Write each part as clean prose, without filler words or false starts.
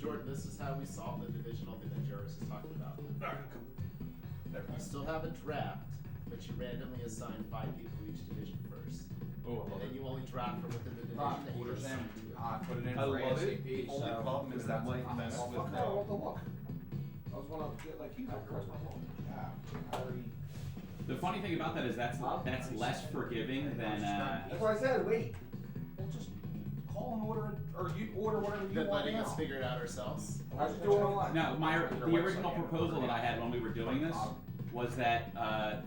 Jordan, this is how we solve the divisional thing that Jarvis is talking about. You still have a draft, but you randomly assign 5 people to each division first. Oh, and then you only draft from within the division that you're assigned to. Put it in I for love it. ASAP. The only problem is that might mess with. I was one of the like you got girls. Yeah, The funny thing about that is that's less forgiving than. That's what I said. Wait, we'll just call and order, or you order whatever you Then want. letting now. us figure it out ourselves. I was doing online. No, the original proposal that I had when we were doing this was that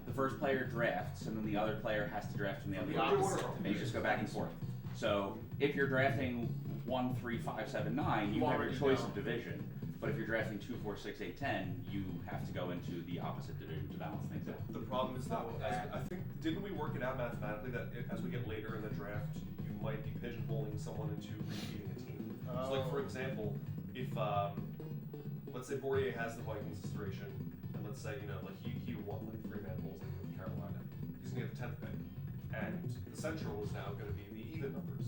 the first player drafts and then the other player has to draft from the other. And you just go back and forth. So if you're drafting 1, 3, 5, 7, 9, you have your choice of division. But if you're drafting 2, 4, 6, 8, 10, you have to go into the opposite division to balance things out. The problem is though, I think, didn't we work it out mathematically that as we get later in the draft, you might be pigeonholing someone into repeating a team. So like for example, if let's say Bourdier has the Vikings situation, and let's say like he won like 3-man bowls with Carolina, he's gonna get the 10th pick, and the Central is now gonna be the even numbers.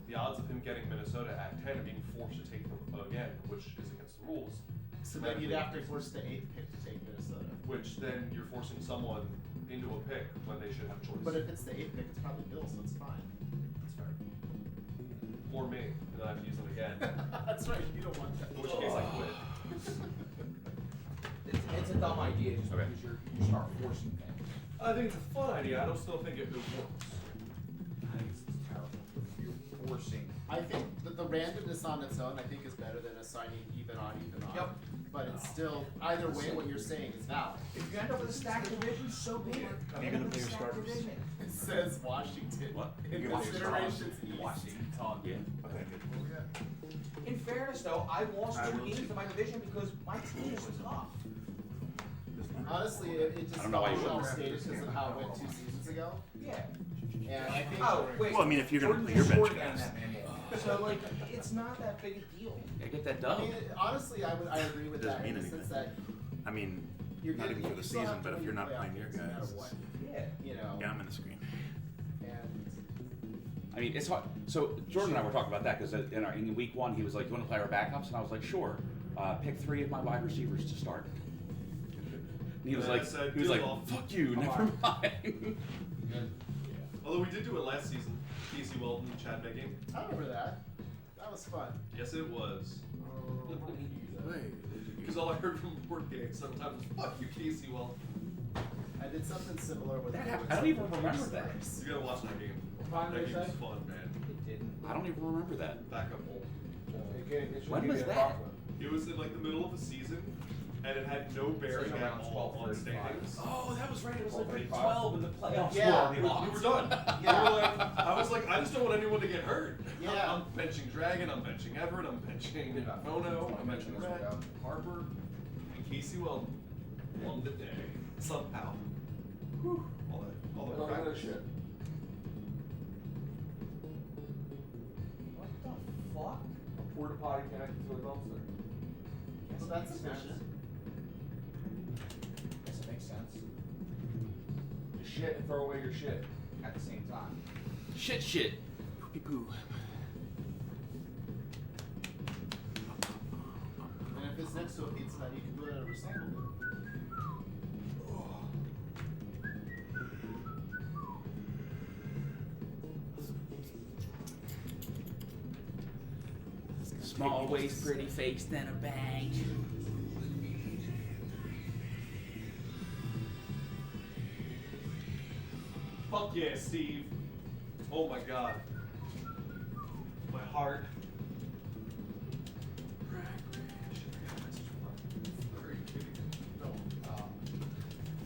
The odds of him getting Minnesota at 10 and being forced to take them again, which is against the rules. So then you'd have to force the 8th pick to take Minnesota. Which then you're forcing someone into a pick when they should have a choice. But if it's the 8th pick, it's probably Bill, so it's fine. That's fair. Or me, and then I have to use them again. That's right, you don't want that. In which case I quit. It's a dumb idea just because you start forcing things. I think it's a fun idea. I don't still think it works. I think it's terrible. You're forcing. I think that the randomness on its own, I think, is better than assigning even on. Yep. But it's still, either way, what you're saying is valid. If you end up with a stacked division, so be it. Are you gonna play your starters? It says Washington. What? In considerations East. Washington. Yeah. Okay, good. In fairness, though, I lost 2 games in my division because my team was tough. Honestly, it just I don't know why you felt wouldn't. stated because of how it went 2 seasons ago. Yeah. And I think. Oh, wait. Well, I mean, if you're gonna Jordan play your just bench scored again, guys. that man. So, like, it's not that big a deal. Yeah, get that I done. mean, honestly, I agree with It doesn't that in mean the sense anything. that I mean, you're not getting, even for the you still have season, to but if win you're not playoff playing your games no matter guys. what. Yeah. You know. Yeah, I'm in the screen. And I mean, it's hard. So Jordan and I were talking about that because in week 1 he was like, "You want to play our backups?" And I was like, "Sure." Pick 3 of my wide receivers to start. And he was And I like, said, "Fuck you, Come never on. mind." Although we did do it last season. Casey Weldon, Chad Bigging. I remember that. That was fun. Yes, it was. Wait. Because all I heard from Bourdier sometimes was, fuck you, Casey Weldon. I did something similar with. I don't even remember that. You gotta watch that game. What time That did game they was say? fun, man. It didn't. I don't even remember that. Backup hole. When was that? It was in like the middle of the season, and it had no bearing It's like at around all on 12:35. standings. Oh, that was right. It was like week 12:35. 12 in the playoffs. Yeah. were. We were done. Yeah. We were like, I was like, I just don't want anyone to get hurt. Yeah. I'm benching Dragon, I'm benching Everett, I'm benching Bono, I'm benching Red, Harper, and Casey Weldon won the day. Somehow. Whew. All that practice. Shit. What the fuck? A porta potty connected to a dumpster. So that's efficient. Guess it makes sense. You shit and throw away your shit at the same time. Shit. Poopy poo. And if it's next to a pizza hut, you can do it at a recycle bin. Small waist, pretty face, then a bang. Fuck yeah, Steve. Oh my god. My heart.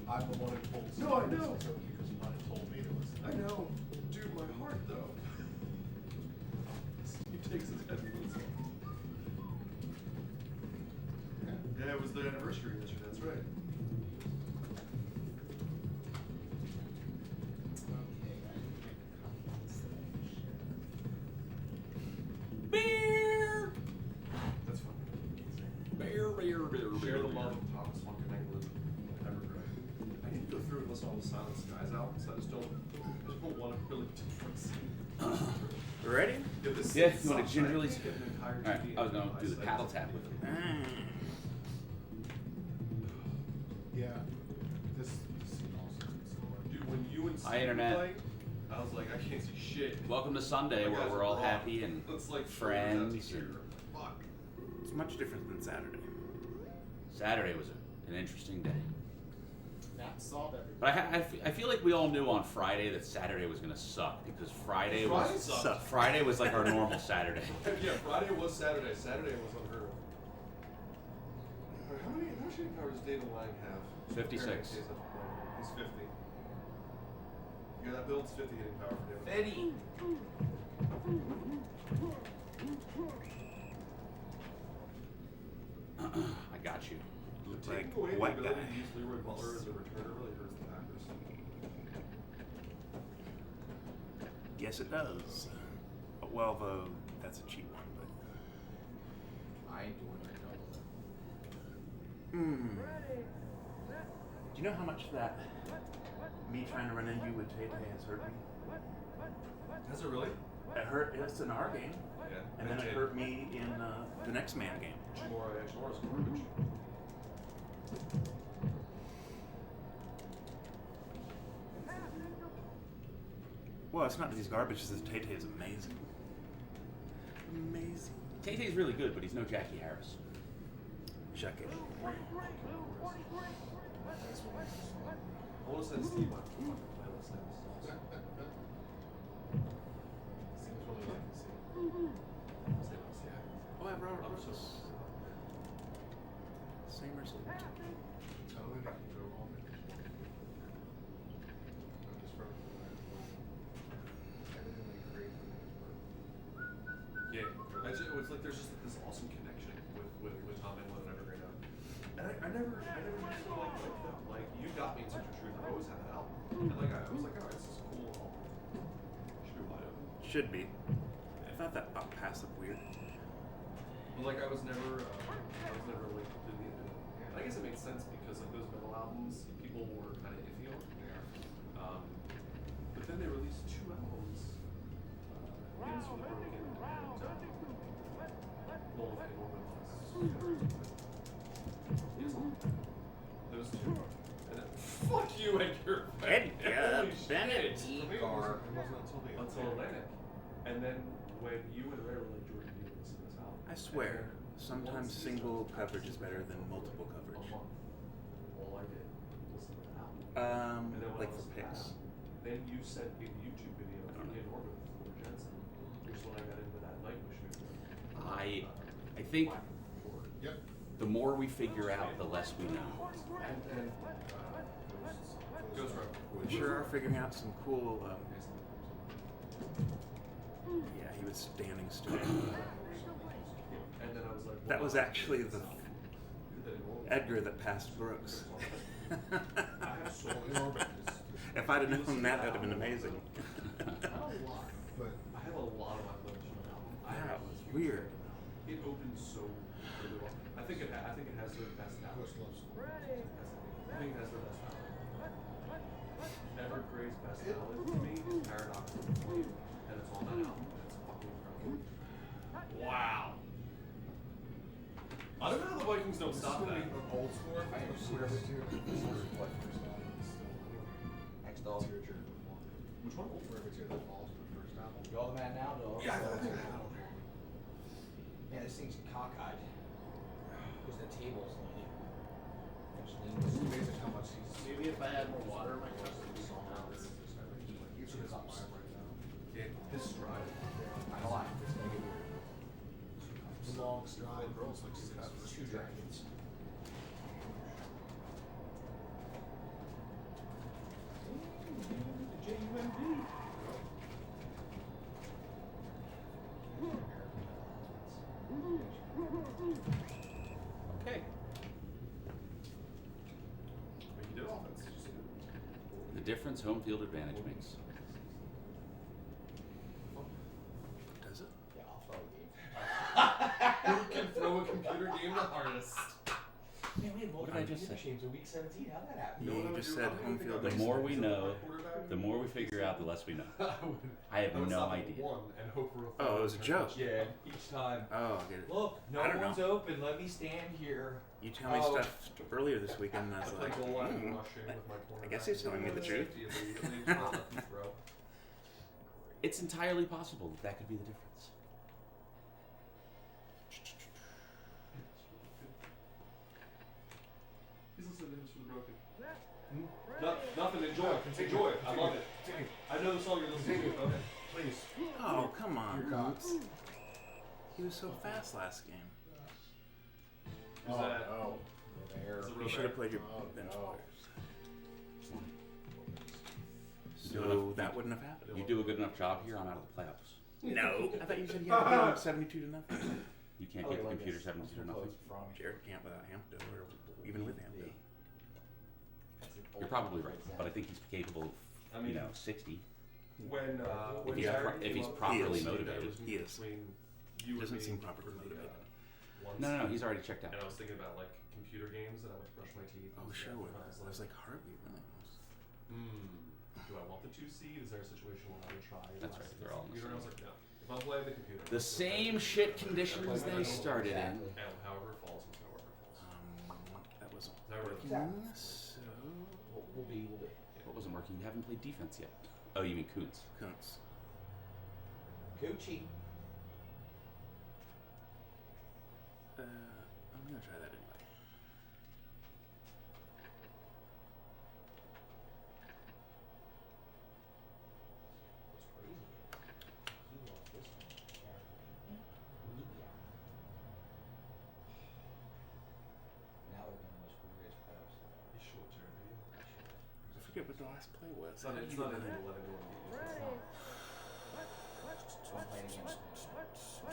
I'm the one who told No, I know. Because you might have told me there was. I know. Dude, my heart though. Steve takes his headphones off. Yeah, it was the anniversary this year, that's right. Beer. That's fun. Beer. Share the love of Thomas Monk and England. I need to go through and listen to all the Silent Skies Ready? Yeah, this Yeah, sucks. you want to gingerly? I can't get an entire Alright, TV I was going to do the device. paddle tap with it. Yeah. This scene also. Dude, when you and Hi, Steve Internet. were playing, I was like, I can't see shit. Welcome to Sunday, My where guys we're are all wrong. happy and It's like friends. And... And Fuck. It's much different than Saturday. Saturday was an interesting day. Not solve everything. But I feel like we all knew on Friday that Saturday was gonna suck because Friday Friday was sucked. Friday was like our normal Saturday. Yeah, Friday was Saturday. Saturday was unheard of. Alright, how much hitting power does David Lang have? 56. He's 50. Yeah, that build's 50 hitting power for David. 50. I got you. Looked Taking like away a the white guy. ability to use Leroy Butler as a returner really hurts the Packers. Yes, it does. Well, though, that's a cheap one, but. I ain't doing that. Do you know how much that me trying to run into you with Tay Tay has hurt me? Has it really? It hurt us in our game, Yeah. and then it hurt me in the next man game. Chimura's garbage. Well, it's not that he's garbage, it's that Tay Tay is amazing. Amazing. Tay-Tay's really good, but he's no Jackie Harris. Check it. I want to send Steve my fucking playlist now. Seems really like the scene. Oh, I have Robert I'm so Brooks. Same result. Tell him I can go home and I'm just from everything they create for me is perfect. Yeah, it was like there's just this awesome connection with Tom and Will and every now. And I never used to like them. Like you got me in Such a Truth. I always had that album. And like I was like, oh, this is a cool album. Should be wide open. Should be. I thought that passed up weird. But like I was never like really into it. And I guess it makes sense because like those metal albums, people were kind of iffy on. But then they released 2 albums. Hymns for the Broken and Lord of the Orbit. Those 2. And then, fuck you, Edgar. Edgar Holy shit. Bennett. For me, it Gar. wasn't until Atlantic. And then when you and Ray were like, Jordan, you listen to this album. I swear, sometimes single coverage is better than multiple A coverage. month. All I did was listen to that album. And then when Like I for listened to that picks. album, then you sent me the YouTube video I from don't know. In Orbit with Fleur Jensen, which is when I got into that Nightwish movement. I think Yep. the more we figure out, the less we know. And Ghost Rider. We sure are figuring out some cool. Yeah, he was standing still. And then I was like, That was actually the the In Orbit. Edgar that passed Brooks. I have so In Orbit If I'd have known that, that'd have been amazing. not a lot, but I have a lot of my collection of albums. That was weird. It opens so really well. I think it has their best album. Bush loves I think it has their best album. Everett Gray's best ballad to me is Paradox of the Flame, and it's on that album, and it's fucking incredible. Wow. I don't know how the Vikings don't stop that. old school. I think it's forever too. This is like first album is still Next dog. tearjerker. Which one? Forever Too That Falls was the first album. You all the man now, dog. Yeah, I think I had on there. Man, this thing's cockeyed. Because the table's leaning. It's It's leaning. amazing how much he's. Maybe if I had more water in my cup, it'd be so He's nice. his vibe right now. Yeah, his stride. I know why. It's gonna get weird. The long stride, girls like she's got 2 dragons. J-U-M-B. Okay. He did offense. Did you see that? The difference home field advantage makes. Does it? Yeah, I'll throw a game. Who can throw a computer game the hardest? Yeah, we had What did I just say? machines in week 17. How'd that happen? You just said home field. The more we know, the more we figure out, the less we know. I have no idea. And hope for Oh, it was a joke. Yeah, each time. Oh, I get it. Look, no I don't one's know. open. Let me stand here. You tell me stuff earlier this weekend, and I I was played like, goal line and rushing with my cornerback. I guess he's telling me the truth. It's entirely possible that that could be the difference. He's listening to Hymns for the Broken. Nothing, enjoy. Enjoy it. I love it. I know the song you're listening to. Okay. Please. oh, come on. Your cops. He was so fast last game. Who's that? Oh, Is it You real should bad? have played your Oh, bench no. players. So that wouldn't have happened. You do a good enough job here, I'm out of the playoffs. No. I thought you said you had to beat him 72 to nothing. You can't get the computer 72 to nothing. Jared can't without Hampton, or even with Hampton. You're probably right, but I think he's capable I of, mean, 60. When if he's properly motivated. He is. He Doesn't seem properly motivated. No, he's already checked out. And I was thinking about like computer games, and I went to brush my teeth. Oh, and sure. stuff, I and was like Hartley Williams. do I want the 2 seed? Is there a situation where I would try? That's right, they're all in the computer? And I was like, no. If I'm playing the computer, The same shit conditions they started in. And however it falls, it's however it falls. That wasn't That really- working. So We'll be. What wasn't working? You haven't played defense yet. Oh, you mean Kuntz? Kuntz. Coochie. I'm gonna try that anyway. What's crazy? He lost this one. Now we're going to most previous playoffs. He's short, Jared. I forget what the last play was. It's not in to let anyone beat you. Don't play against me.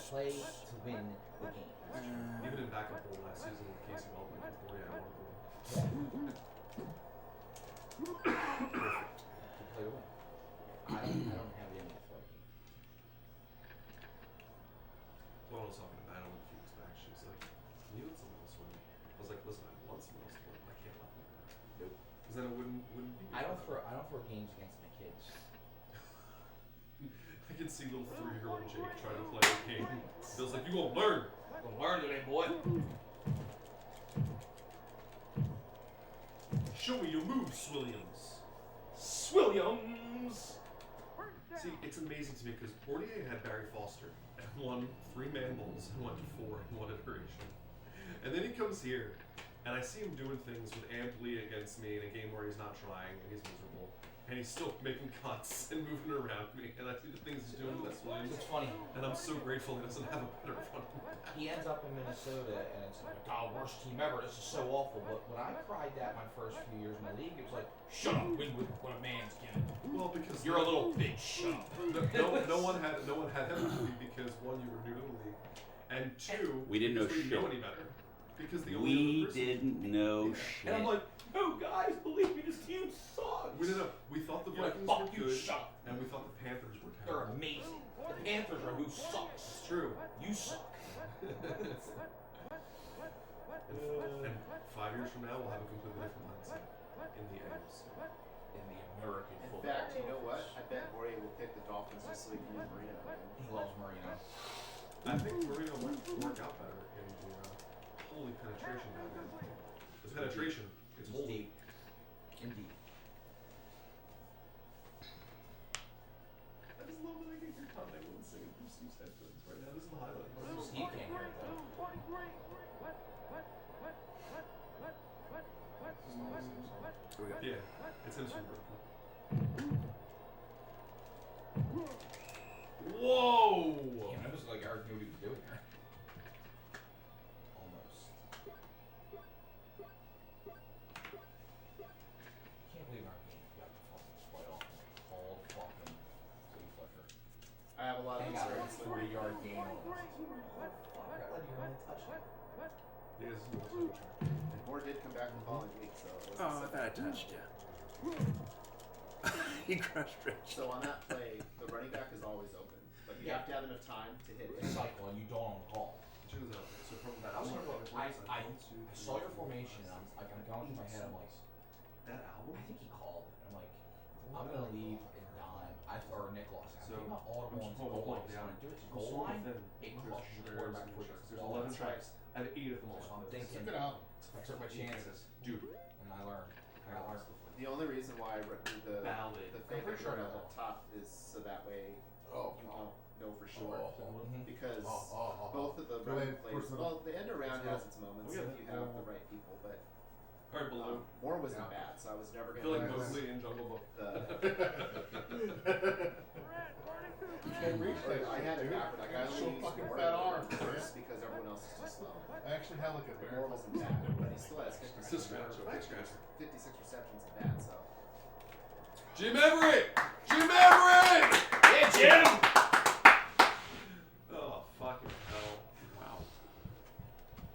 Play to win the game. Even in backup bowl last season with Casey Weldon against Boria, I wanted to win. Perfect. To play to win. I don't have it in me for a game. Well, I was talking to Battle a few weeks back. She was like, "Can you let someone else win?" I was like, "Listen, I want someone else to win. I can't let them win." Nope. Because then it wouldn't be. I don't throw games against my kids. I can see little 3-year-old Jake trying to play a game. Feels like you gonna learn. Gonna learn today, boy. Show me your moves, Swilliams. Swilliams. See, it's amazing to me because Portier had Barry Foster and won 3 man bowls and went to 4 in 1 iteration. And then he comes here, and I see him doing things with Ampli against me in a game where he's not trying and he's miserable. And he's still making cuts and moving around me, and I see the things he's doing with this Williams. It's funny. And I'm so grateful he doesn't have a better front back. He ends up in Minnesota, and it's like, oh, worst team ever. This is so awful. But when I cried that my first few years in the league, it was like, shut up, win with what a man's getting. Well, because You're a little bitch. Shut up. no one had empathy because 1, you were new to the league, and 2, We didn't know because we didn't know shit. any better. Because the only We other person, didn't know Yeah. shit. And I'm like, Oh, guys, believe me, this team sucks. we didn't know. We thought the You're like, Vikings fuck were you, good, shut up. and we thought the Panthers were They're terrible. amazing. The Panthers are who sucks. It's true. You suck. And 5 years from now, we'll have a completely different mindset in the AFC. In the American In football. fact, you know what? I bet Borja will pick the Dolphins just so he can use Marino. He loves Marino. I think Marino might work out better in the holy penetration down there. The penetration is He's holy. deep. Indeed. I just love that I can hear Tom England singing through Steve's headphones right now. This is the highlight. Steve can't hear it though. Here we go. Yeah, it's him from Brooklyn. Whoa! Damn, that was like Eric knew what he was doing there. Almost. Can't believe our game got the fucking playoff and called fucking City Fletcher. I have a lot of They got a experience with 40-yard gain on us. Fuck, I let you run a touchdown. Yeah, this is the most track. And Borja did come back the following week, so it wasn't Oh, I so thought I bad. touched you. He crushed Rich. So on that play, the running back is always open, but you have to have enough time to hit It's him. cycle and you don't on the call. check this out. So from that, I was album, gonna go. I saw your formation, and I'm going through my head. I'm like, that album. I think he called it. I'm like, I'm gonna leave and dime. Or Nicholas. I'm thinking about audible and goal line. So when I do it to goal line, it crushes the quarterback for the There's ball. 11 tracks. I have 8 of them all. So I'm thinking, Good album. I took my chances, Dude. and I learned. I got learned. The only reason why I wrote the Ballad. fake pretty sure I at know the top is so that way Oh, you won't know for sure. Mhm. Because Oh. both of the Go ahead, running plays, first well, the end around Let's go. has its moments We if got you it. have the right people, but Alright, Baloo. Moore wasn't Yeah. bad, so I was never I gonna feel like Yeah, Mowgli in Jungle Book. You can't reach that I shit, had it dude. backward. Like I Got only so used fucking Moore fat arms, first man. because everyone else is too slow. I actually had like a But bear. Moore wasn't bad, but he still has 56 It's a scratch, a big scratch. 56 receptions in that, so. Jim Everett! Jim Everett! Yeah, Jim. Oh, fucking hell. Wow.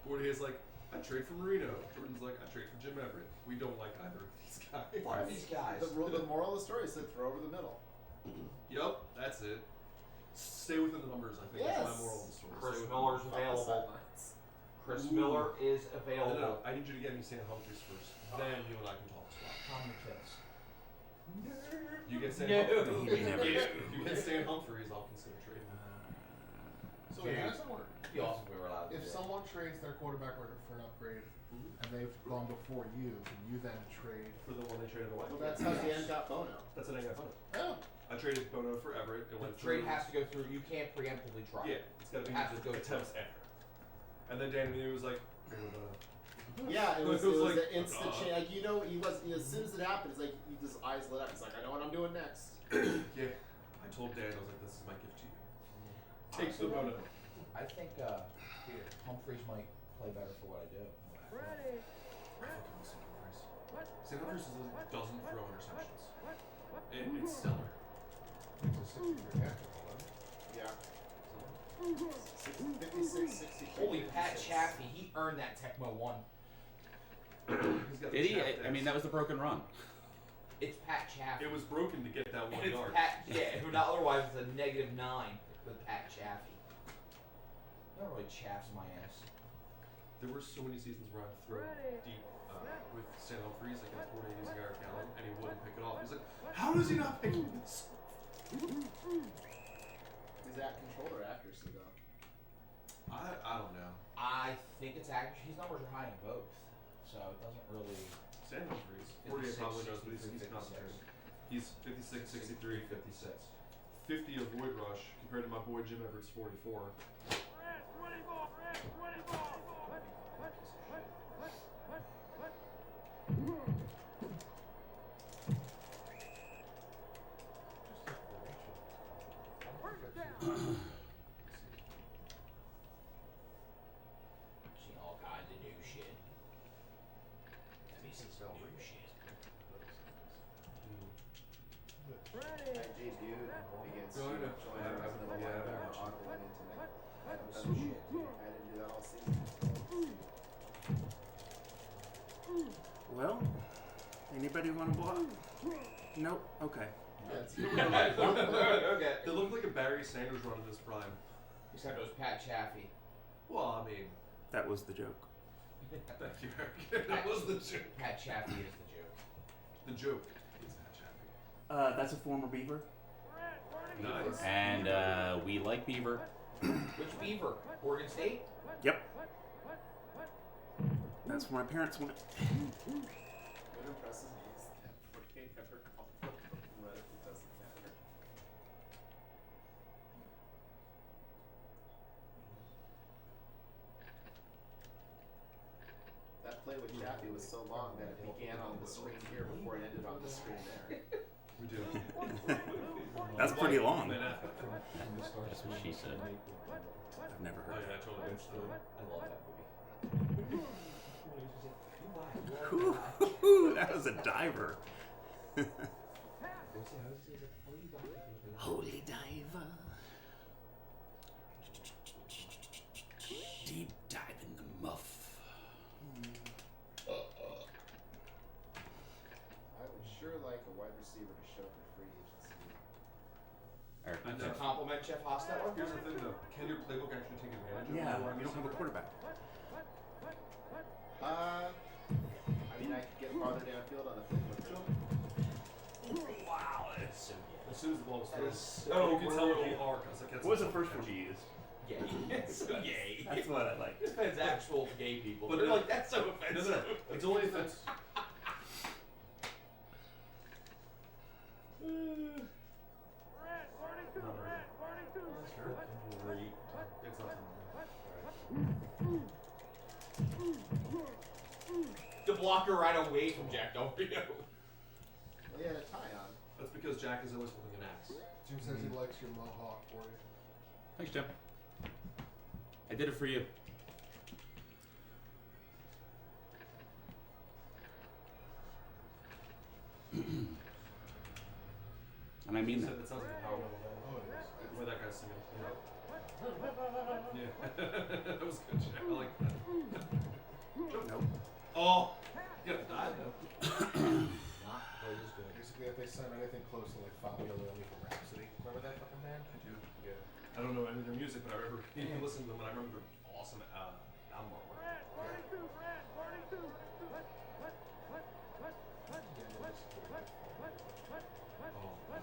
Bordia's like, I trade for Marino. Jordan's like, I trade for Jim Everett. We don't like either of these guys. Fuck these guys. The moral of the story is to throw over the middle. Yup, that's it. Stay within the numbers, I think. Yes. That's my moral of the story. Chris Stay within Miller's the Fuck the available. sidelines. Chris Ooh. Miller is No, available. no, I need you to get me Stan Humphries first. Then you and I can talk swap. How many kids? You get Stan No. Humphries. Never. If you get Stan Humphries, I'll consider trading. So it hasn't worked. It'd be awesome if we were allowed to If do that. someone trades their quarterback for an upgrade, Mhm. and they've gone before you, can you then trade? For the one they traded away. Well, that's how Dan got Bono. That's what I got done. Oh, I traded Bono for Everett. It The went trade through. has to go through. You can't preemptively try. Yeah, it's got to be Has to go attempts through. after. And then Dan Manu was like, "Here with Bono." Yeah, it was It was like, an instant change. Like, you know, he was, as soon as it happened, it's like, his eyes lit up. He's like, I know what I'm doing next. Yeah, I told Dan, I was like, "This is my gift to you. Take the Bono." I think Humphreys might play better for what I do. St. Humphries doesn't throw interceptions. It's stellar. it's a 60-year after all, Yeah. 56, 63. Holy Pat 56. Chaffee, he earned that Tecmo 1. He's got Did the he? shaft I mean, that was the broken run. It's Pat Chaffee. It was broken to get that 1 It's yard. Pat, yeah, if not otherwise it's a -9 with Pat Chaffee. That really chaffs my ass. There were so many seasons where I'd throw deep with St. Humphries against Bordia using Eric Allen, and he wouldn't pick it off. He's like, "How does he not pick this?" Is that control or accuracy, though? I don't know. I think it's actually, his numbers are high in both. So it doesn't really. St. Humphries. Bordia 56, probably knows, but he's 56. concentrating. He's 56, 63, 56. 50 of Void Rush compared to my boy Jim Everett's 44. Seen all kinds of new shit. Let me see some new shit. I debuted against No, I know. joined Yeah, as middle yeah, linebacker, yeah. Ogden went into me. I haven't done Some shit. shit, dude. I didn't do that all season. Well, anybody want to block? Nope. Okay. Yeah, it's Okay. It looked like a Barry Sanders run in his prime. Except it was Pat Chaffee. Well, I mean, That was the joke. thank you, Eric. That was the joke. Pat Chaffee is the joke. The joke is Matt Chaffee. That's a former Beaver. Nice. And we like Beaver. Which Beaver? Oregon State? Yep. That's where my parents went. What impresses me is that Forte never called for but it doesn't matter. That play with Chappie was so long that it began on the screen here before it ended on the screen there. We do. That's pretty long. That's what she said. I've never Oh heard yeah, I totally missed that. I love that movie. Ooh, that was a diver. Holy diver. Deep dive in the muff. I would sure like a wide receiver to show up in free agency. Or- I To know. compliment Jeff Hostetler? Here's the thing though, can your playbook actually take advantage of Yeah, the wide you don't have a receiver? quarterback. I mean, I could get farther downfield on the flip. Wow, that's so gay. As soon as the ball was That thrown. is so Oh, you can tell it'll be brutal. hard because it gets. What was the first one you used? Gay. It's so gay. That's what I like. It's actual gay people. But They're no- like, that's so No, offensive. no, it's only if it's. Great. It's not. The blocker right away from Jack Del Rio. Well, he had a tie on. That's because Jack is always holding an axe. Jim says he likes your mohawk for you. Thanks, Jim. I did it for you. And I mean that. That sounds like a power level. Oh, it is. The way that guy's singing. Yeah. That was good, Jack. I like that. Nope. Oh! You gotta die though. Not quite as good. Basically, if they sign anything close to like Fabio Lilly from Rhapsody, remember that fucking band? I do. Yeah. I don't know any of their music, but I remember listening to them and I remember their awesome album artwork. Oh, man.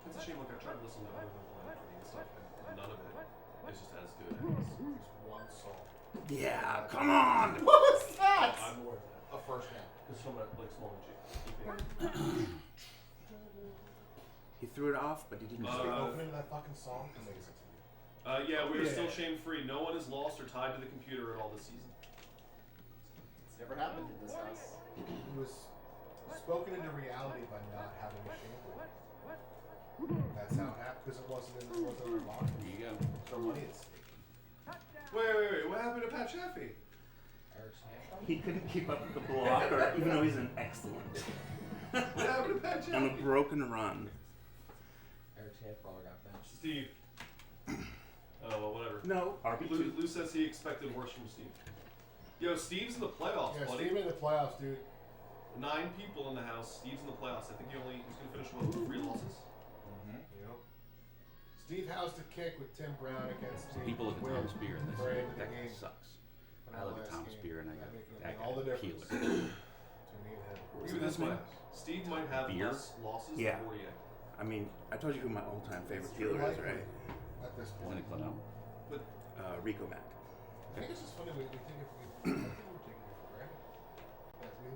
It's a shame, like, I tried to listen to other Blind Party and stuff, and none of it is just as good as. There's one song. Yeah, come on! What was that? I'm aware of that. A first down. Because some of that, like, small and cheap. He threw it off, but he didn't. The Uh, opening of that fucking song, amazing to me. Yeah, we are still Yeah. shame-free. No one is lost or tied to the computer at all this season. It's never happened in this house. He was spoken into reality by not having a shame board. That's how it happened, because it wasn't in their locker. There you go. So money at stake. Wait. What happened to Pat Chaffee? Eric's hand. He couldn't keep up with the blocker, even though he's an excellent. What happened to Pat Chaffee? On a broken run. Eric's half brother got benched. Steve. Oh, well, whatever. No, RB2. Lou says he expected worse from Steve. Yo, Steve's in the playoffs, Yeah, buddy. Steve in the playoffs, dude. 9 people in the house. Steve's in the playoffs. I think he's gonna finish with 3 losses. Yep. Steve housed a kick with Tim Brown against the People look at Win Thomas Beer and they for say, end of the that guy game. sucks. in I our look at last Thomas game. Beer and I That go, making that all the guy, difference peeler. to me and him. Even this way, Steve might have Beer? less losses Yeah. than Poirier. I mean, I told you who my all-time favorite It's dealer is, likely right? At this Isn't point. it Cladel? But Rico Mac. I think it's just funny we think if we taking it for granted.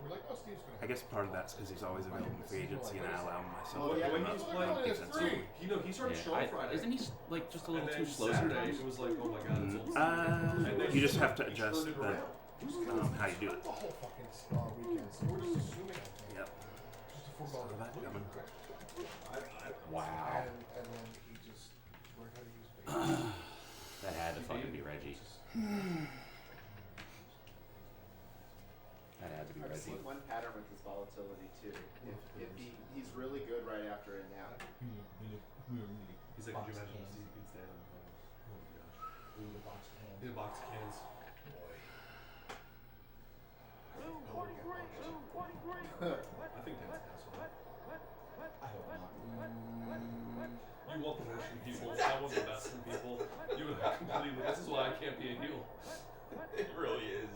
We're like, oh, Steve's gonna. I guess part of that's because he's always available in free agency, and I allow myself Oh, to yeah, pick him but up. he's playing- Makes sense to me. he started strong Friday. Isn't he like just a little and too then slow Saturday, sometimes? it was like, oh my god, it's old Steve. And then You just he have to turned adjust it the around. how you do it. The whole fucking weekend, so we're just assuming. I think. Yep. Just a football. Saw that coming. Wow. And then he just learned how to use baseball. That had to fucking be Reggie. That had to be I've Reggie. seen one pattern with his volatility too. If he's really good right after a nap. He's like, could you imagine if Steve could stand on the phone? Oh my gosh. Ooh, the box of hands. In a box of cans. I think that's an asshole. I hope not. You want the worst from people. I want the best from people. You and I completely. This is why I can't be a heel. It really is.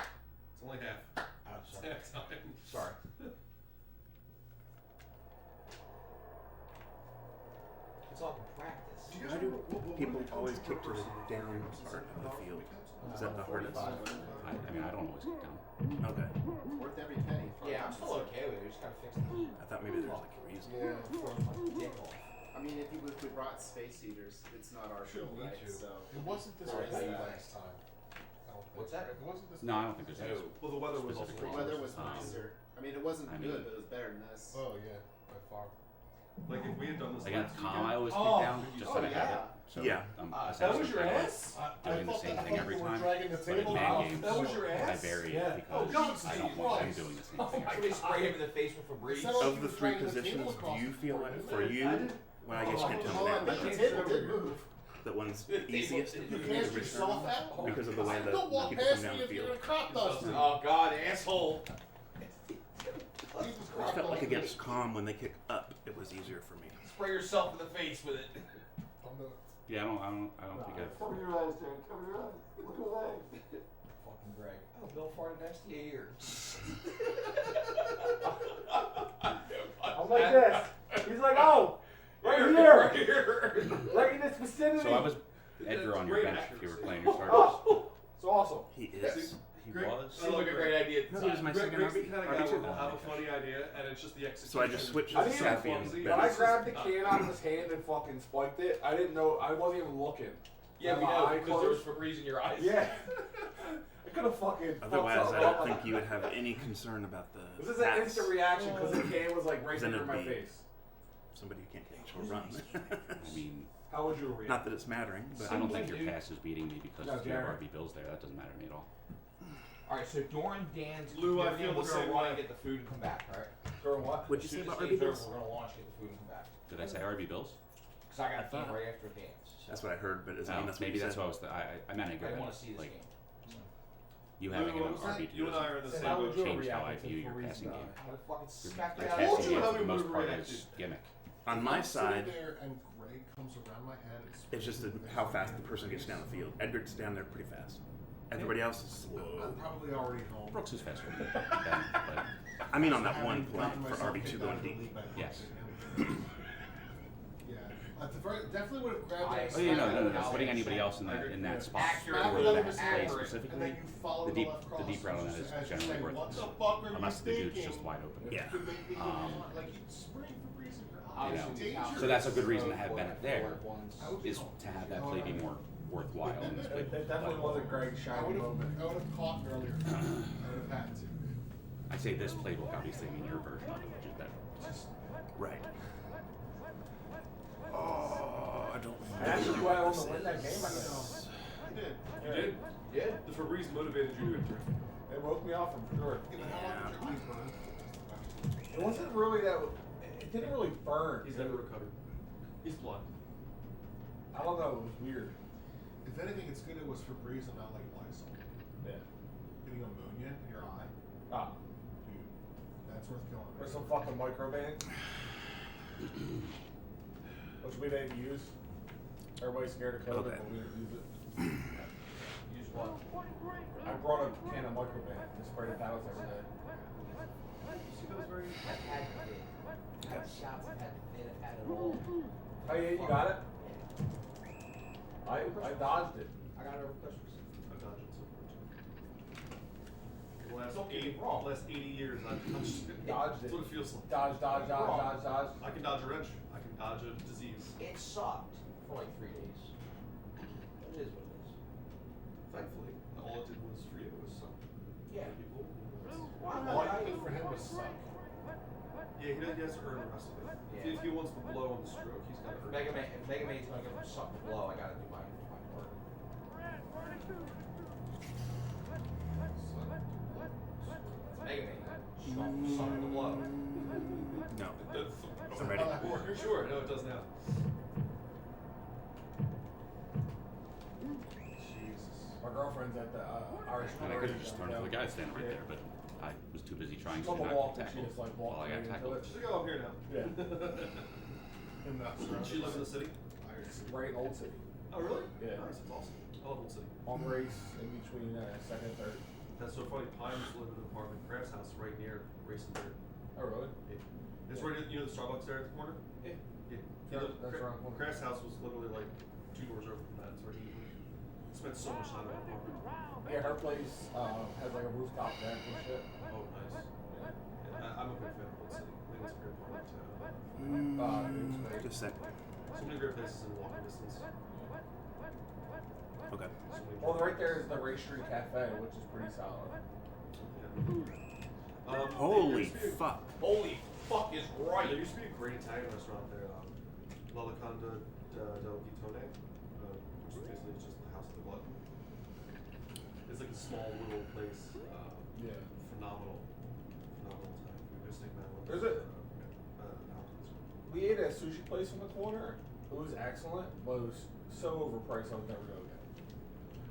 It's only half. Oh, It's sorry. half time. Sorry. It's all practice. Why do people always kick to the down part of the field? Is that the hardest? I mean, I don't always get down. Okay. Worth every penny. Yeah, I'm still okay with it. We just gotta fix the heat. I thought maybe there was like a reason. Yeah, My dick off. I mean, if we brought space heaters, it's not our show, shouldn't need right? to. So It wasn't this Alright, bad how you last time. I don't think. What's that? It wasn't this. No, I don't think there's any. Well, the weather was also Specific the reasons. weather was nicer. I mean, it wasn't I mean- good, but it was better than this. Oh yeah, by far. Like if we had done this Like at last Tom, I weekend. always kick down just Oh, so I have yeah. it. So Yeah. I'm That essentially was your kind of ass? doing the same thing every we were time. dragging the But in table bad out. games, That was your I ass? vary Yeah. because Oh, God, I don't want them doing the same thing. Should we spray him in the face with Febreze? It sounded like Of he the was three dragging the table positions, across do you the feel floor, like didn't for it? you, Well, I guess you can't tell Oh, me I that. think the table did move. That one's easiest You cast yourself out? because of the way that Don't walk people past come down me the if you're field. gonna crop dust me. Oh God, asshole. I felt like against calm when they kick up, it was easier for me. Spray yourself in the face with it. Don't do it. Yeah, I don't think I've. Cover your eyes, Darren. Cover your eyes. Look away. Fucking Greg. Oh, Bill farted next to your ear. I'm like this. He's like, oh, right here. Right in this vicinity. So I was Edgar on your Great bench actors. if you were playing your starters. Oh, it's awesome. He is. He Great. was. Seemed like a great idea. No, he was my Greg, second Greg's the RB. kind of guy who will RB2. have a funny idea, and it's just the execution. So I just switched I to didn't Sappy even and clumsy. When I Ben. grabbed the can out of his hand and fucking spiked it, I didn't know. I wasn't even looking. Yeah, we My know eye because there was closed. Febreze in your eyes. Yeah. I could have fucking. fucked Otherwise, I something don't up. think you would have any concern about the. This is an pass. instant reaction because the can was like right Then under it'd my be- face. Somebody you can't catch or run. I mean, How would you react? Not that it's mattering, but I don't think your dude. pass is beating me because No, you have Jared. RB Bills there. That doesn't matter to me at all. All right, so during Dan's Lou, I during feel Dan, we're the gonna same run way. and get the food and come back. All right. During what? what'd you As say soon as about game's RB over, Bills? We're gonna launch, get the food and come back. Did I say RB Bills? Because I got a game right after Dan's. So That's what I heard, but Oh, that's what maybe you that's said. what I meant. I want to see this Like game. you having Lou, an what was that? RB2 You and I are in the So same how boat. would you change how react I to view your Febreze passing die? game. I would fucking Your smack your it out. told passing you game how for we the most would've part reacted. is gimmick. On my side, there and Greg comes around my head. And it's just how fast the person gets down the field. Edgar's down there pretty fast. Everybody else is slow. I'm probably already home. Brooks is faster than Ben, but I mean, on that Having one play gotten for myself RB2 kicked going out of the deep. league by Yes. Yeah. At the very, definitely would have grabbed it. oh, you know, no, putting anybody else in that spot Accurate. for Smack it that over his play head, accurate. And then specifically. you follow The deep left cross, route on that just is as you generally say, worthless. What the fuck are Unless you the dude's thinking? just wide open. Yeah. Could make me like you spraying Febreze in your eye. You It's know, dangerous. so that's a good reason to have Bennett there, I would is to have that play be more worthwhile in this It, big it definitely play. wasn't Greg's shiny moment. I would have caught earlier. I would have had to. I say this playbook, obviously, I mean your version of it, which is better. Right. Oh, I don't I actually know went on what to this win that is. game. I guess. You did. You did? Yeah. The Febreze motivated you to enter. It woke me up from sure. Yeah, but how long did your eyes burn? It wasn't really that. It didn't really burn. He's never recovered. He's blind. I don't know. It was weird. If anything, it's good it was Febreze and not like Lysol. Yeah. Getting ammonia in your eye, Ah. dude, that's worth killing. Or some fucking microband. Which we didn't use. Everybody's scared of COVID, Okay. but we didn't use it. Use what? I brought a can of microband to spray the towels every day. See, that was very. I've had it. I've had shots. I've had it. I've had it all. Oh yeah, you got it? I dodged it. I got it over Christmas. I've dodged it so far too. The last Don't get me 80, wrong. last 80 years, I've dodged it. Dodged That's it. what it feels like. Dodge, dodge, dodge, Wrong. dodge, dodge. I can dodge a wrench. I can dodge a disease. It sucked for like 3 days. It is what it is. Thankfully, all it did was for you was some Yeah. people. All I did for him was suck. Yeah, he has to earn the rest of it. Yeah. If he wants the blow and the stroke, he's got to earn Mega it. Man, if Mega Man's gonna give him something to blow, I gotta do my part. Mega Man, something to blow. No. That's I'm ready. Sure, no, it does now. My girlfriend's at the Irish And I could have Brewery just thrown it to the guy standing right there, but I was too busy trying She's to on the not walk get and she tackled just like while walked I got right into tackled. it. She's like, oh, I'm here now. Yeah. Him not surrounded. She lives in the city? Right in Old City. Oh, really? Yeah. Nice, that's awesome. I love Old City. Home race in between second and third. That's so funny. Pine used to live in an apartment, Crafts house, right near Racing Dirt. Oh really? It's right at, you know, the Starbucks there at the corner? Yeah. Yeah. That's around the corner. Crafts house was literally like 2 doors over from that. It's where he spent so much time in that apartment. Yeah, her place has like a rooftop vent and shit. Oh, nice. Yeah, I'm a big fan of Old City. I think it's a great part of town. Just a sec. So many great places in walking distance. Okay. So many Well, right there is the Ray Street Cafe, which is pretty solid. Holy there used to be a- fuck. Holy fuck is There right. used to be a great Italian restaurant there, La Locanda del Guitone, which is basically just the house of the glutton. It's like a small little place. Yeah. Phenomenal Italian food. Mystic Madeline. Is it? we ate at a sushi place in the corner. It was excellent, but it was so overpriced I would never go again.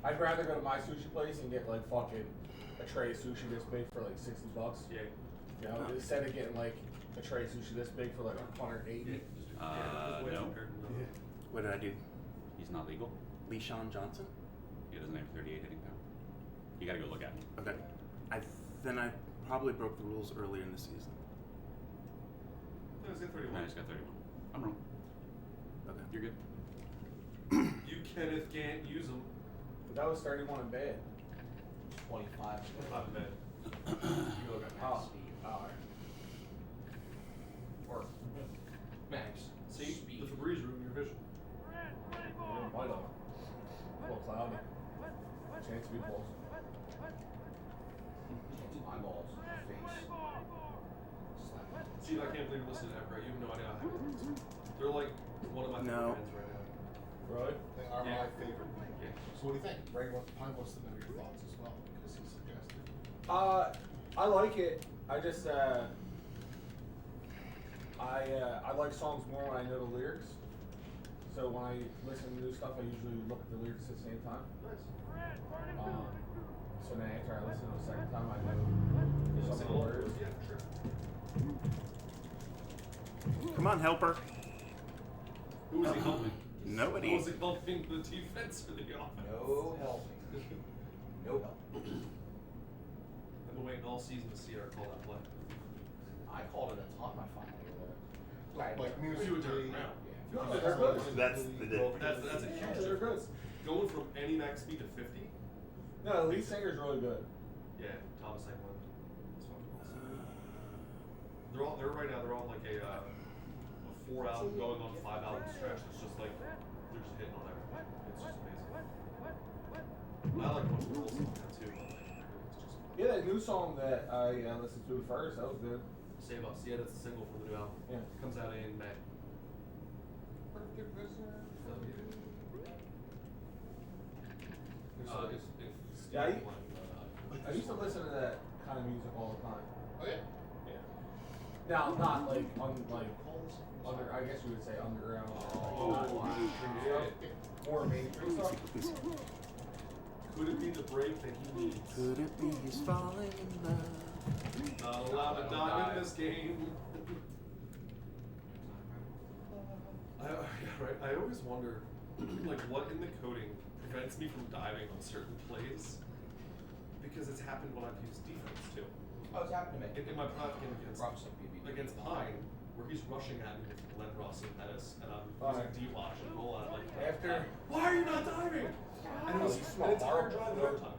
I'd rather go to my sushi place and get like fucking a tray of sushi this big for like $60. Yeah. You know, instead of getting like a tray of sushi this big for like $180. No. What did I do? He's not legal. Leishan Johnson? He doesn't have 38 hitting power. You gotta go look at him. Okay. Then I probably broke the rules earlier in the season. No, he's got 31. No, he's got 31. I'm wrong. Okay. You're good. You Kenneth can't use them. But that was 31 in bed. 25. Not bad. You look at max speed. Alright. Or max See, speed. the Febreze ruined your vision. Might have. A little cloudy. Chance of meatballs. Eyeballs. Face. Slap. See, I can't believe you're listening to that, right? You have no idea how happy it is. They're like one of my favorite bands right now. Really? They are Yeah. my favorite. Yeah. So what do you think? Ray Pine wants to know your thoughts as well because he suggested. I like it. I just I like songs more when I know the lyrics. So when I listen to new stuff, I usually look at the lyrics at the same time. Nice. So then after I listen to it the second time, I know Sing some of the along? words. Yeah, sure. Come on, helper. Who was he helping? Nobody. Who was he helping the defense or the offense? No helping. No help. I've been waiting all season to see her call that play. I called it a ton my final Like You musically. would turn around. No, they're good. That's the difference. That's a huge Yeah, they're good. difference. Going from any max speed to 50. No, the lead singer's really good. Yeah, Thomas England. It's fucking awesome. They're right now. They're on like a 4 album going on 5 album stretch. It's just like they're just hitting on everything. It's just amazing. I like one of the rules on that too. But like, it's just Yeah, that new song that I listened to first, that was good. Save Us. Yeah, that's a single from the new album. Yeah. It comes out in May. Yeah, I used to listen to that kind of music all the time. Oh yeah. Yeah. Now, not like under. I guess you would say underground. Oh, mainstream stuff. More mainstream stuff. Could it be the break that he needs? Could it be he's falling in love? Not allowed to die in this game. Yeah, right. I always wonder, like, what in the coding prevents me from diving on certain plays? Because it's happened when I've used defense too. Oh, it's happened to me. In my private game against Pine, where he's rushing at me with Len Ross and Pettis, and I'm using D-Wash and all that, like, After. why are you not diving? And it was an entire drive in overtime.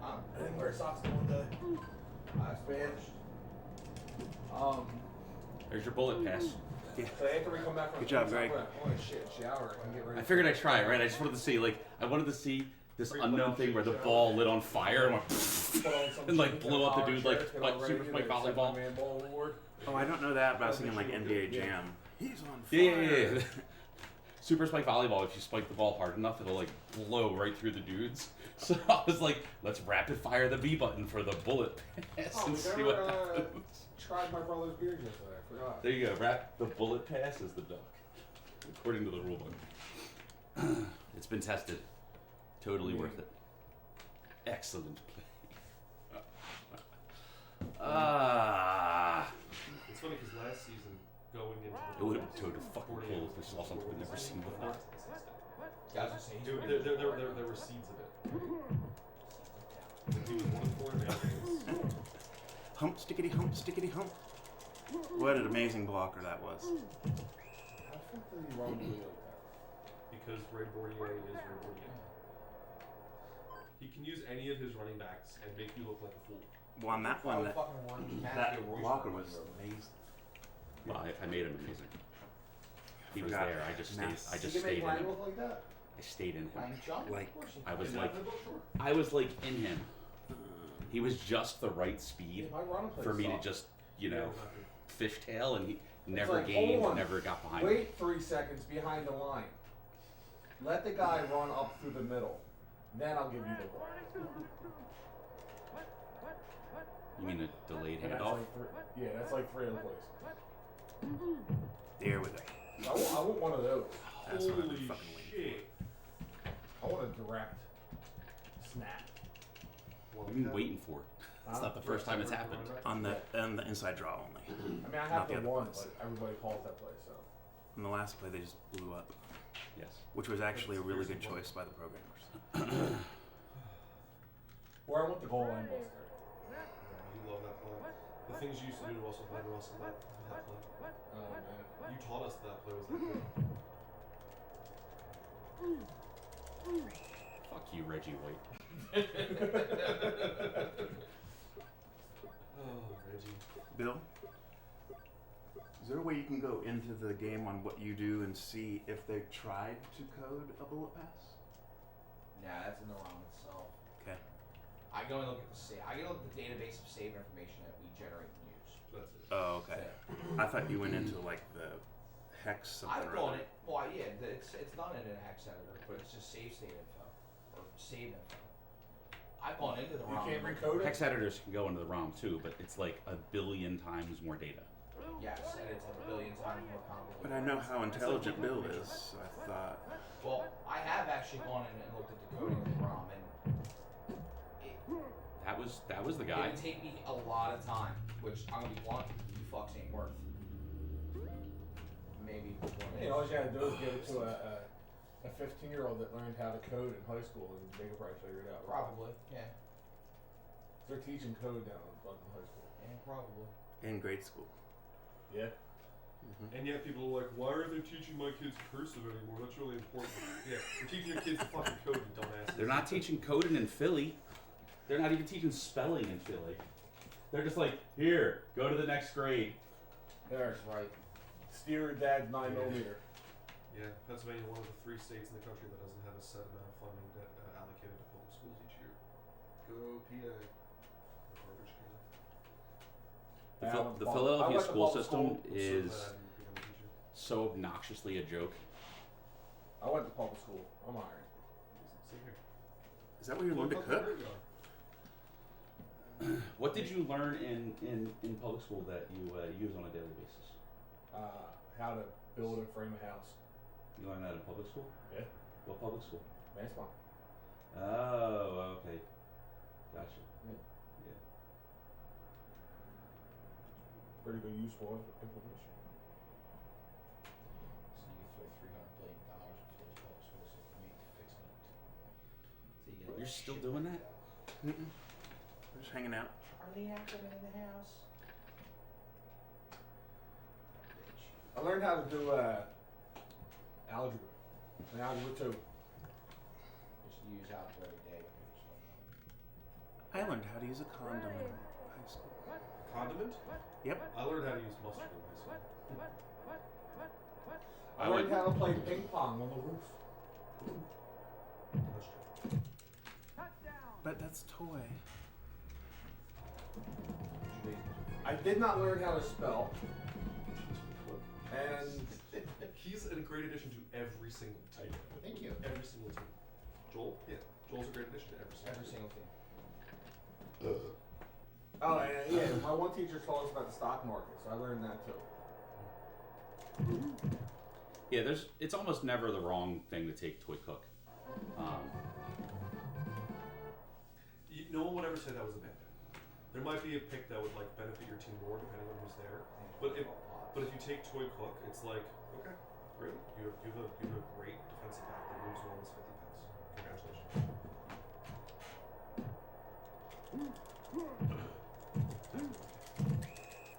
I didn't wear socks the one day. I Spanish. There's your bullet pass. So after we come back from Good job, Greg. I'm gonna shit, shower, and get ready. I figured I'd try, right? I just wanted to see, like, I wanted to see this unknown thing where the ball lit on fire and went and like blew up the dude like Super Spike volleyball. Oh, I don't know that, but I was thinking like NBA Jam. He's on fire. Yeah. Super Spike volleyball, if you spike the ball hard enough, it'll like blow right through the dudes. So I was like, let's rapid fire the B button for the bullet pass and see what happens. Tried my brother's beers yesterday. I forgot. There you go. The bullet pass is the duck, according to the rule book. It's been tested. Totally worth it. Excellent play. It's funny because last season, going into It would have been totally fucking cool if this was something we've never seen before. Guys are saying Dude, there were seeds of it. He was 1-4 in the other games. Hump, stickity hump, stickity hump. What an amazing blocker that was. How the fuck did he run blue like that? Because Ray Bordier is Ray Bordier. He can use any of his running backs and make you look like a fool. Well, on that one, that that blocker was amazing. Well, I made him amazing. He was Forgot. there. I just You can stayed make in Lang him. look like that? I stayed in him. Like, I was Is like, that in the book? Sure. I was like in him. He was just the right speed My running plays for me to suck. just, you Yeah, know, exactly. fishtail, and he never like, gained, hold on. never got behind me. Wait 3 seconds behind the line. Let the guy run up through the middle. Then I'll give you the ball. You mean a delayed And that's handoff? like that's like 3 other plays. There we go. I want one of those. That's what I've been Holy fucking waiting shit. I want a direct snap. Well, What are you waiting for? It's not the first time it's happened. for. On the inside draw only. I mean, I Not have the the other one, place. but everybody calls that place, so. On the last play, they just blew up, Yes. which was actually a really good choice by the programmers. Or I want the goal line buster. You love that play. The things you used to do to Russell Play, that play. Oh, man. You taught us that play was that good. Fuck you, Reggie White. Oh, Reggie. Bill, is there a way you can go into the game on what you do and see if they tried to code a bullet pass? Nah, that's in the ROM itself. Okay. I can only look at the save. I can look at the database of save information that we generate and use. That's it. Oh, okay. I thought you went into like the hex something I've or gone other. it. Well, yeah, it's not in a hex editor, but it's just save state info or save info. I've gone into the You ROM. can't recode it? Hex editors can go into the ROM too, but it's like a billion times more data. Yes, and it's a billion times more complicated. But I know how intelligent Bill is, so I thought. Well, I have actually gone in and looked at the coding of the ROM, and That was the it guy. would take me a lot of time, which I'm gonna be blunt, you fucks ain't worth. Maybe. You know, all you gotta do is give it to a 15-year-old that learned how to code in high school, and they could probably figure it out. Probably, yeah. They're teaching code down in fucking high school. Yeah, probably. In grade school. Yeah. And yet people are like, why are they teaching my kids cursive anymore? That's really important. Yeah, we're teaching your kids to fucking code, you dumbasses. They're not teaching coding in Philly. They're not even teaching spelling in Philly. They're just like, here, go to the next grade. There's right. Steer dad's 9mm. Yeah, Pennsylvania, one of the 3 states in the country that doesn't have a set amount of funding that allocated to public schools each year. Go PA. Garbage can. The Philadelphia school system I'm so is glad I didn't become a teacher. so obnoxiously a joke. I went to public school. I'm alright. Same here. Is that where you learned to Fucking cook? great you are. What did you learn in public school that you use on a daily basis? How to build and frame a house. You learned that in public school? Yeah. What public school? Mansmont. Oh, okay. Gotcha. Yeah. Yeah. Pretty good useful information. So you can throw $300 billion into those public school systems to fix it. So you get You're still doing that? Mm-mm. We're just hanging out. Charlie Ackerman in the house. Bitch. I learned how to do algebra. And algebra 2. Just use algebra every day. I learned how to use a condom in high school. Condiment? Yep. I learned how to use mustard in high school. I learned how to play ping pong on the roof. That's true. But that's toy. I did not learn how to spell. And He's a great addition to every single team. Thank you. Every single team. Joel? Yeah. Joel's a great addition to every single Every team. single thing. oh, and yeah, my one teacher told us about the stock market, so I learned that too. Yeah, it's almost never the wrong thing to take Toy Cook. No one would ever say that was a bad thing. There might be a pick that would like benefit your team more depending on who's there. But if you take Toy Cook, it's like, okay, great. You have a great defensive back that moves well as 50 pence. Congratulations.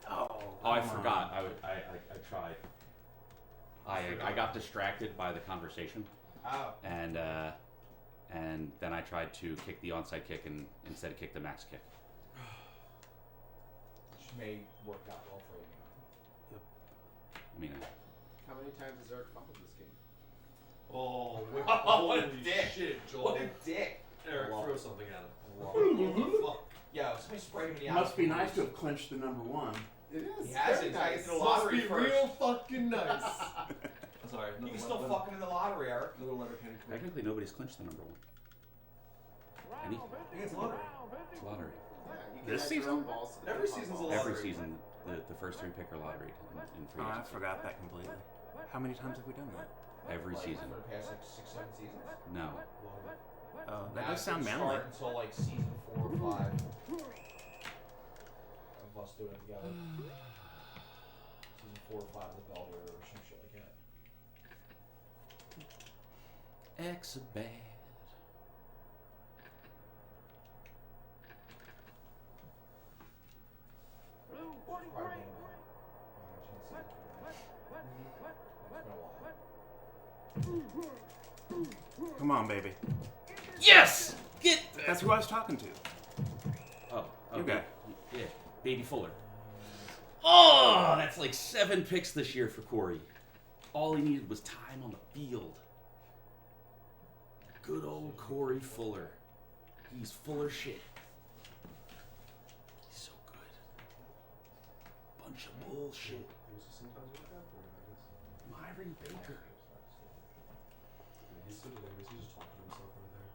Oh, Oh, I come on. forgot. I tried. I got distracted by the conversation, Oh. and then I tried to kick the onside kick and instead kick the max kick. Which may work out well for you. I mean, How many times has Eric fumbled this game? Oh, what What a holy dick. shit, Joel. What a dick. Eric, Love throw it. something at him. Fuck. Yo, somebody sprayed him in the eye. Must be nice to have clinched the number 1. It is. He has very it. nice. Nice. The Must lottery be first. real fucking nice. Sorry, You can still fucking in the lottery, Eric. Little letter Kenny. technically nobody's clinched the number 1. Any? It's lottery. It's lottery. Yeah, you can This add your own season? balls to the Every ping pong season's a balls. lottery. Every season. The first 3 picker lottery in free Oh, I agency. forgot that completely. How many times have we done that? Every Like, season. For the past like 6-7 seasons. No. Oh, that Now, does it sound didn't manly. start until like season 4 or 5 of us doing it together. Season 4 or 5 of the Belvedere or some shit like that. Exabad. Probably been about 9 or 10 seasons. It's been a while. Come on, baby. Yes! Get. That's who I was talking to. Oh, You okay. got Yeah, Baby Fuller. Oh, that's like 7 picks this year for Corey. All he needed was time on the field. Good old Corey Fuller. He's full of shit. He's so good. Bunch of bullshit. Myron Baker. He's so delirious. He's just talking to himself over there.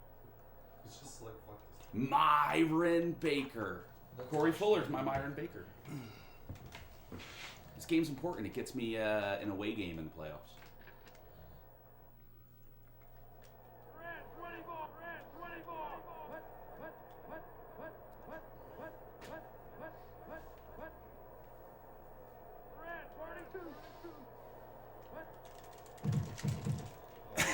He's just like, fuck this. Myron Baker. Corey Fuller's my Myron Baker. This game's important. It gets me an away game in the playoffs.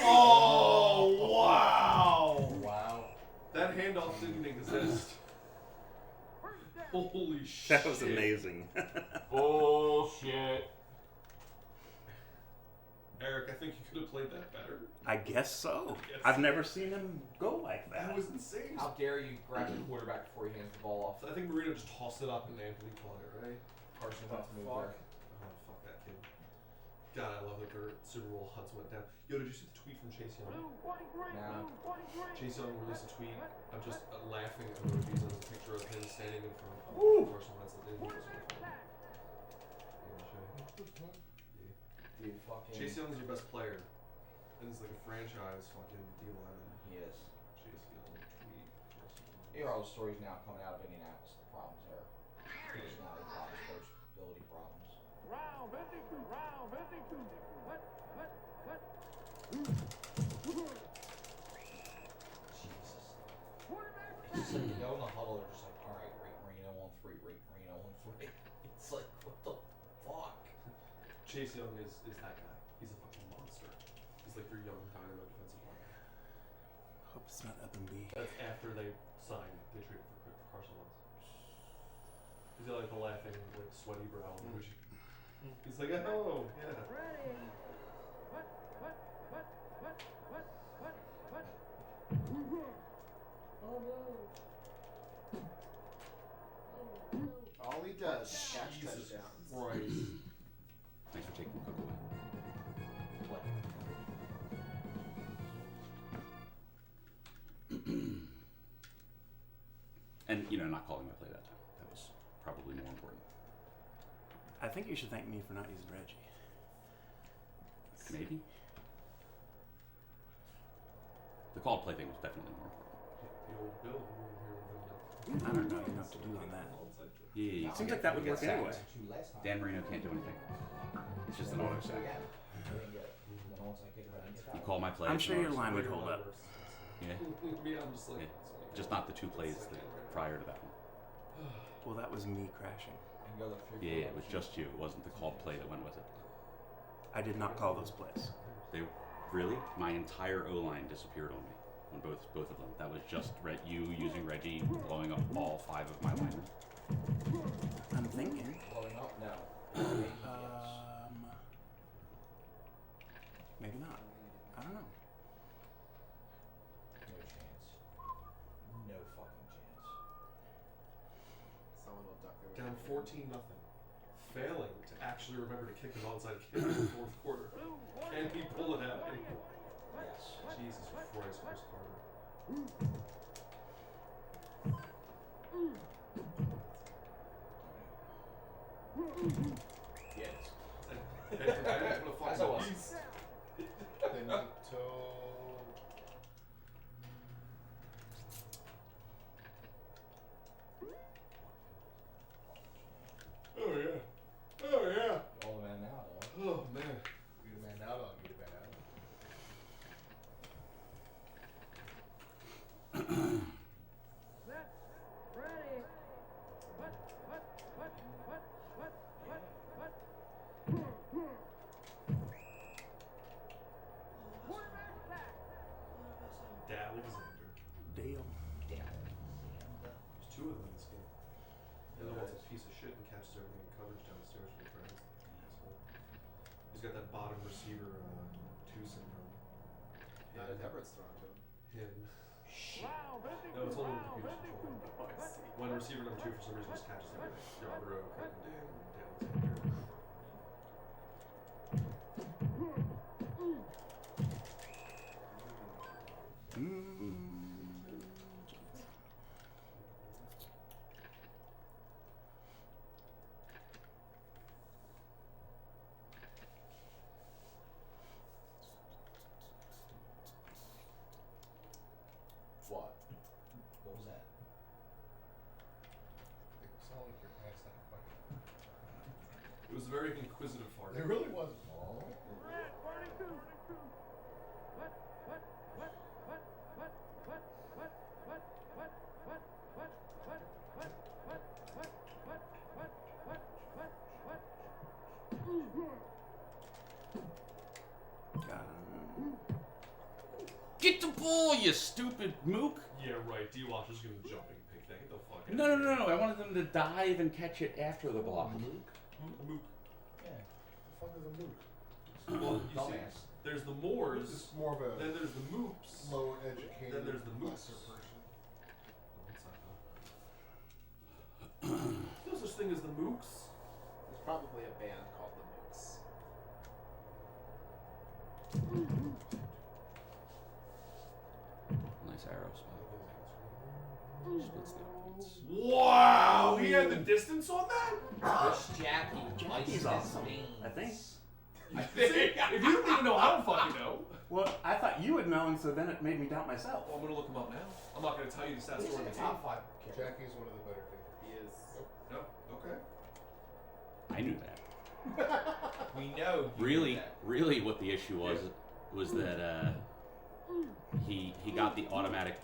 Oh, wow! Wow. That handoff didn't exist. Holy shit. That was amazing. Bullshit. Eric, I think you could have played that better. I guess so. Yes. I've never seen him go like that. That was insane. How dare you grab the quarterback before he hands the ball off? I think Marino just tossed it up and Anthony caught it, right? Carson went to move Fuck. there. Oh, fuck that kid. God, I love that their Super Bowl hunts went down. Yo, did you see the tweet from Chase Young? Now, Chase Young released a tweet of just laughing emojis and it was a picture of him standing in front of Carson Wentz. It was really funny. dude, fucking. Chase Young's your best player. And it's like a franchise fucking D-line. He is. Chase Young tweet. Carson Wentz. You hear all the stories now coming out of Indianapolis. The problems there. Personality problems, coachability problems. Jesus. It's just like you go in the huddle, they're just like, alright, rate Marino on 3, rate Marino on 3. It's like, what the fuck? Chase Young is that guy. He's a fucking monster. He's like your young dynamo defensive line. Hope it's not up and B. That's after they signed, they traded for Carson Wentz. He's got like the laughing, like sweaty brow emoji. He's like, oh, yeah. All he does is catch Jesus touchdowns. Christ. Thanks for taking the cook away. And, not calling my play that time. That was probably more important. I think you should thank me for not using Reggie. Maybe. The called play thing was definitely more important. The old Bill over here with him. I don't know enough to do on that. Yeah. Seems like that would work anyway. Dan Marino can't do anything. It's just an auto sack. You call my play. I'm it's sure an your auto sack. line would hold up. Yeah. Yeah, I'm just like, Yeah. Just not the 2 plays prior to that one. Well, that was me crashing. Yeah, it was just you. It wasn't the called play that went with it. I did not call those plays. They really, my entire O line disappeared on me on both of them. That was just you using Reggie blowing up all 5 of my linemen. I'm thinking. Blowing up? No. Maybe not. I don't know. No chance. No fucking chance. Someone will duck their way. down 14-0. Failing to actually remember to kick an onside kick in the 4th quarter. Can he pull it out? Yes. Jesus Christ, Chris Carter. Yes. As I was. Benito. Oh yeah. got that bottom receiver 2 syndrome. Not if Everett's thrown to him. Him. No, it's only with computer control. Oh, I see. When receiver number 2 for some reason just catches everything. Yarborough, Crittenden, Alexander. What? What was that? It sounded like you're asking a question. It was a very inquisitive fart. It really was. Get the ball, you stupid mook! Yeah, right. D-Watch is gonna jumping pig thing. Get the fuck out. No. I wanted them to dive and catch it after the block. Mook. Yeah. The fuck is a mook? Well, you see, Dumbass. there's the Moors, It's more of a then there's the Moops. lower educated, Then there's the mooks. lesser person. There's no such thing as the Mooks. There's probably a band called the Mooks. Nice arrow spot. Splits the offense. Wow, he had the distance on that? Wish Jackie. Jackie's awesome, I think. If you don't even know, I don't fucking know. Well, I thought you would know, and so then it made me doubt myself. Well, I'm gonna look him up now. I'm not gonna tell you the stats He's for in the the team. top 5. characters. Jackie's one of the better kickers. He is. No, okay. I knew that. We know. you Really, do that. really, what the issue was that he got the automatic.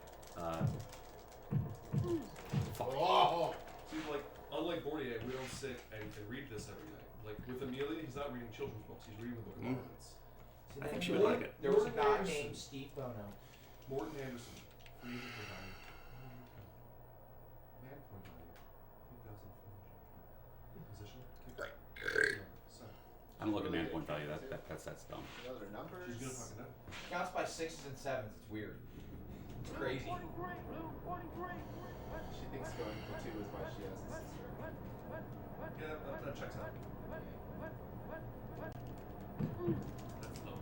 Fuck. Oh! See, like, unlike Bordier, we don't sit and read this every night. Like, with Amelia, he's not reading children's books, he's reading the Book of Mormons. See, I think then she would like it. There was a Morgan guy Anderson. named Steve Bono. Morton Anderson, free agent for value. Man point value, 2,400. Position, kicker. Center. I don't look at man point value. That's dumb. The other numbers. She's gonna fucking know. Counts by 6s and 7s. It's weird. It's crazy. She thinks going for 2 is why she has a sister. Yeah, that checks out. That's dumb.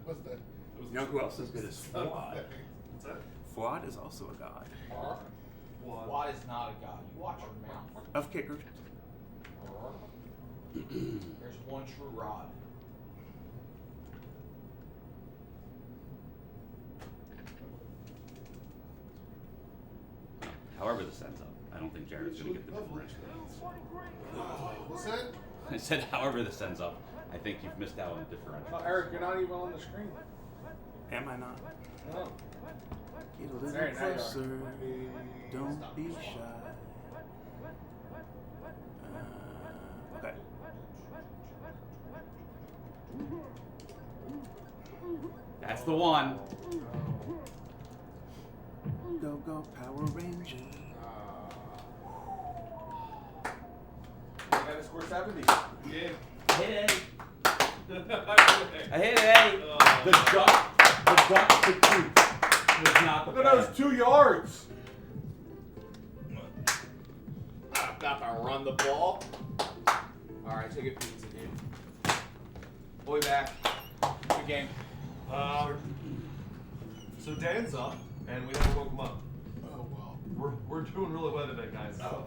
What's that? You know who else is good as Fuad? What's that? Fuad is also a god Watt is not a god. You watch your mouth. of kickers. There's one true rod. However this ends up, I don't think Jared's gonna get the differential. What's that? I said, however this ends up, I think you've missed out on the differential. Oh, Eric, you're not even on the screen. Am I not? No. Get a little There, now you are. closer. Don't be shy. Okay. That's the one. Go go Power Ranger. You gotta score 70. Yeah. Hit it. I hit it. The duck, the truth was not the Look at those 2 yards. I'm about to run the ball. Alright, take a pizza, dude. We'll be back. Good game. So Dan's up, and we haven't woke him up. Oh, well. We're doing really well today, guys. Oh.